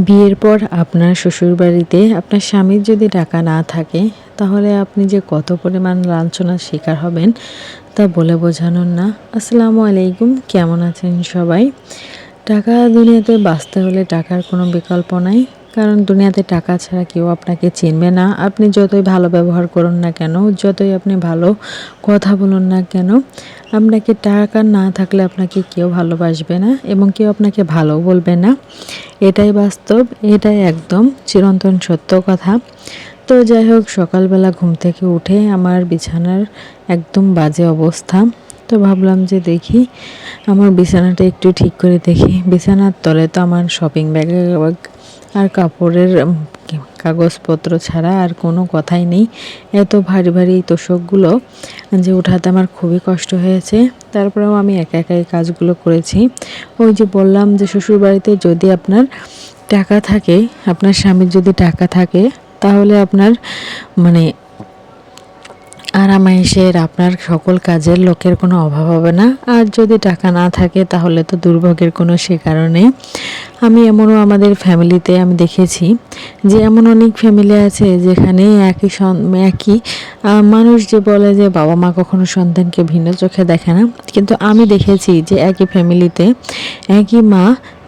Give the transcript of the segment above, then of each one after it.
বিয়ের পর আপনার শ্বশুরবাড়িতে আপনার স্বামীর যদি টাকা না থাকে তাহলে আপনি যে কত পরিমাণ লাঞ্ছনার শিকার হবেন তা বলে বোঝানোর না। আসসালামু আলাইকুম, কেমন আছেন সবাই? টাকা দুনিয়াতে বাঁচতে হলে টাকার কোনো বিকল্প নাই, কারণ দুনিয়াতে টাকা ছাড়া কেউ আপনাকে চিনবে না। আপনি যতই ভালো ব্যবহার করুন না কেন, যতই আপনি ভালো কথা বলুন না কেন, আপনাকে টাকা না থাকলে আপনাকে কেউ ভালোবাসবে না এবং কেউ আপনাকে ভালো বলবে না। এটাই বাস্তব, এটাই একদম চিরন্তন সত্য কথা। তো যাই হোক, সকালবেলা ঘুম থেকে উঠে আমার বিছানার একদম বাজে অবস্থা। তো ভাবলাম যে দেখি আমার বিছানাটা একটু ঠিক করে দেখি। বিছানার তলে তো আমার শপিং ব্যাগ আর কাপড়ের কাগজপত্র ছাড়া আর কোনো কথাই নেই। এত ভারী ভারী তোষকগুলো যে উঠাতে আমার খুবই কষ্ট হয়েছে। তারপরেও আমি একা একা এই কাজগুলো করেছি। ওই যে বললাম যে শ্বশুরবাড়িতে যদি আপনার টাকা থাকে, আপনার স্বামীর যদি টাকা থাকে, তাহলে আপনার মানে আরামায়েশের আপনার সকল কাজের লোকের কোনো অভাব হবে না। আর যদি টাকা না থাকে তাহলে তো দুর্ভোগের কোনো সে কারণে। আমি এমনও আমাদের ফ্যামিলিতে আমি দেখেছি যে এমন অনেক ফ্যামিলি আছে যেখানে একই মানুষ যে বলে যে বাবা মা কখনো সন্তানকে ভিন্ন চোখে দেখে না, কিন্তু আমি দেখেছি যে একই ফ্যামিলিতে একই মা,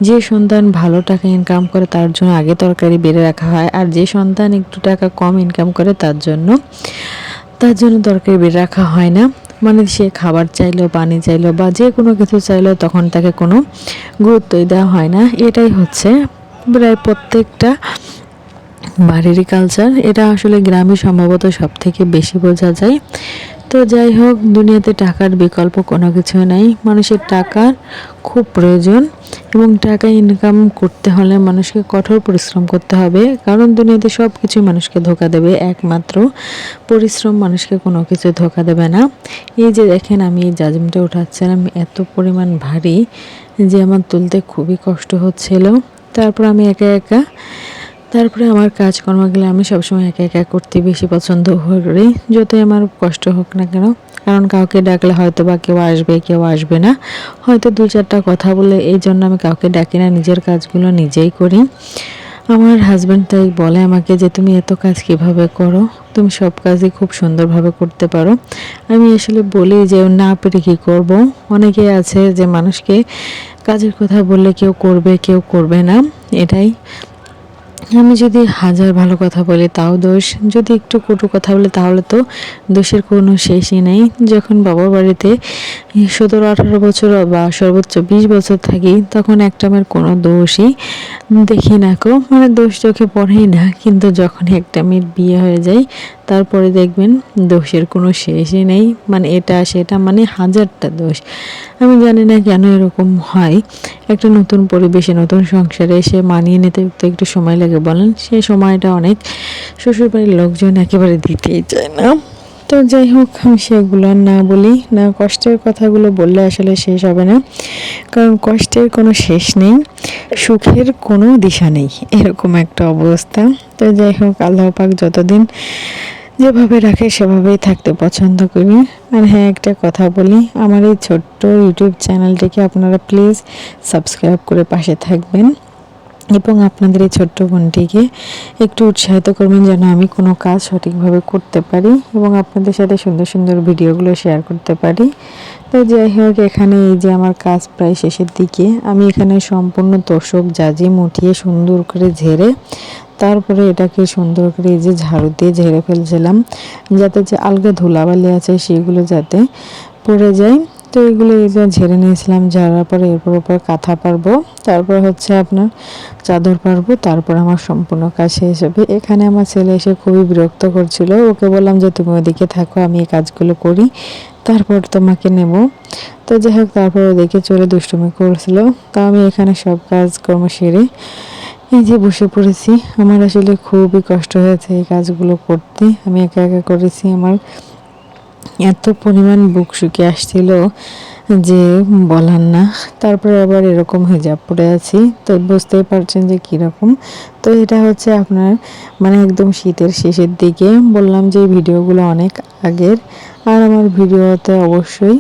যে সন্তান ভালো টাকা ইনকাম করে তার জন্য আগে তরকারি বেড়ে রাখা হয়, আর যে সন্তান একটু টাকা কম ইনকাম করে তার জন্য তরকারি বের রাখা হয় না। মানে সে খাবার চাইলো, পানি চাইলো বা যে কোনো কিছু চাইলো, তখন তাকে কোনো গুরুত্বই দেওয়া হয় না। এটাই হচ্ছে প্রায় প্রত্যেকটা বাড়িরই কালচার। এটা আসলে গ্রামে সম্ভবত সব থেকে বেশি বোঝা যায়। তো যাই হোক, দুনিয়াতে টাকার বিকল্প কোনো কিছু নাই। মানুষের টাকার খুব প্রয়োজন এবং টাকা ইনকাম করতে হলে মানুষকে কঠোর পরিশ্রম করতে হবে, কারণ দুনিয়াতে সব কিছু মানুষকে ধোঁকা দেবে, একমাত্র পরিশ্রম মানুষকে কোনো কিছু ধোঁকা দেবে না। এই যে দেখেন, আমি এই জাজমটা উঠাচ্ছিলাম, এত পরিমাণ ভারী যে আমার তুলতে খুবই কষ্ট হচ্ছিল। তারপর আমি তারপরে আমার কাজকর্মগুলো আমি সবসময় একা একা করতে বেশি পছন্দ করি, যতই আমার কষ্ট হোক না কেন। কারণ কাউকে ডাকলে হয়তো বা কেউ আসবে, কেউ আসবে না, হয়তো দু চারটা কথা বলে, এই জন্য আমি কাউকে ডাকি না, নিজের কাজগুলো নিজেই করি। আমার হাজব্যান্ড তাই বলে আমাকে যে তুমি এত কাজ কিভাবে করো, তুমি সব কাজই খুব সুন্দরভাবে করতে পারো। আমি আসলে বলি যে না পেরে কী করবো। অনেকে আছে যে মানুষকে কাজের কথা বললে কেউ করবে, কেউ করবে না। এটাই, আমি যদি হাজার ভালো কথা বলি তাও দোষ, যদি একটু কটু কথা বলি তাহলে তো দোষের কোনো শেষই নেই। যখন বাবার বাড়িতে 17-18 বছর বা সর্বোচ্চ 20 বছর থাকি, তখন একটা আমার কোনো দোষই দেখি না কো, মানে দোষ চোখে পড়েই না। কিন্তু যখনই একটা মেয়ের বিয়ে হয়ে যায়, তারপরে দেখবেন দোষের কোনো শেষই নেই, মানে এটা সেটা, মানে হাজারটা দোষ। আমি জানি না কেন এরকম হয়। একটা নতুন পরিবেশে, নতুন সংসারে এসে মানিয়ে নিতে তো একটু সময় লাগে বলেন, সেই সময়টা অনেক শ্বশুরবাড়ির লোকজন একেবারে দিতেই চায় না। তো যাই হোক, আমি সেগুলো আর না বলি না, কষ্টের কথাগুলো বললে আসলে শেষ হবে না, কারণ কষ্টের কোনো শেষ নেই, সুখের কোনো দিশা নেই, এরকম একটা অবস্থা। তো যাই হোক, আল্লাহ পাক যতদিন যেভাবে রাখে সেভাবেই থাকতে পছন্দ করি। আর হ্যাঁ, একটা কথা বলি, আমার এই ছোট্ট ইউটিউব চ্যানেলটিকে আপনারা প্লিজ সাবস্ক্রাইব করে পাশে থাকবেন এবং আপনাদের এই ছোট্ট বোনটিকে একটু উৎসাহিত করবেন যেন আমি কোনো কাজ সঠিকভাবে করতে পারি এবং আপনাদের সাথে সুন্দর সুন্দর ভিডিওগুলো শেয়ার করতে পারি। তো যাই হোক, এখানে এই যে আমার কাজ প্রায় শেষের দিকে, আমি এখানে সম্পূর্ণ তোষক জাজিম উঠিয়ে সুন্দর করে ঝেড়ে তারপরে এটাকে সুন্দর করে এই যে ঝাড়ু দিয়ে ঝেড়ে ফেলছিলাম, যাতে যে আলগা ধুলাবালি আছে সেগুলো যাতে পড়ে যায়। তো এগুলো এই যে ঝেড়ে নিয়েছিলাম, ঝাড়ার পরে এরপর ওপর কাঁথা পারবো, তারপর হচ্ছে আপনার চাদর পারবো, তারপর আমার সম্পূর্ণ কাজ শেষ হবে। এখানে আমার ছেলে এসে খুবই বিরক্ত করছিল, ওকে বললাম যে তুমি ওদিকে থাকো, আমি এই কাজগুলো করি, তারপর তোমাকে নেব। তো যাই হোক, তারপর ওদিকে চলে দুষ্টুমি করছিল। তা আমি এখানে সব কাজকর্ম সেরে এই যে বসে পড়েছি। আমার আসলে খুবই কষ্ট হয়েছে এই কাজগুলো করতে, আমি একা একা করেছি। আমার এত পরিমাণ বুক শুকিয়ে আসছিল যে বলার না। তারপরে আবার এরকম হিজাব পরে আছি, তো বুঝতেই পারছেন যে কীরকম। তো এটা হচ্ছে আপনার মানে একদম শীতের শেষের দিকে, বললাম যে এই ভিডিওগুলো অনেক আগের। আর আমার ভিডিওতে অবশ্যই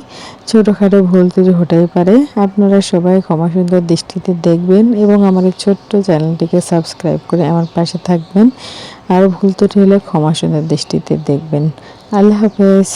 ছোটোখাটো ভুল ত্রুটি হতেই পারে, আপনারা সবাই ক্ষমা সুন্দর দৃষ্টিতে দেখবেন এবং আমার এই ছোট্ট চ্যানেলটিকে সাবস্ক্রাইব করে আমার পাশে থাকবেন। আর ভুল ত্রুটি হলে ক্ষমা সুন্দর দৃষ্টিতে দেখবেন। আল্লাহ হাফেজ।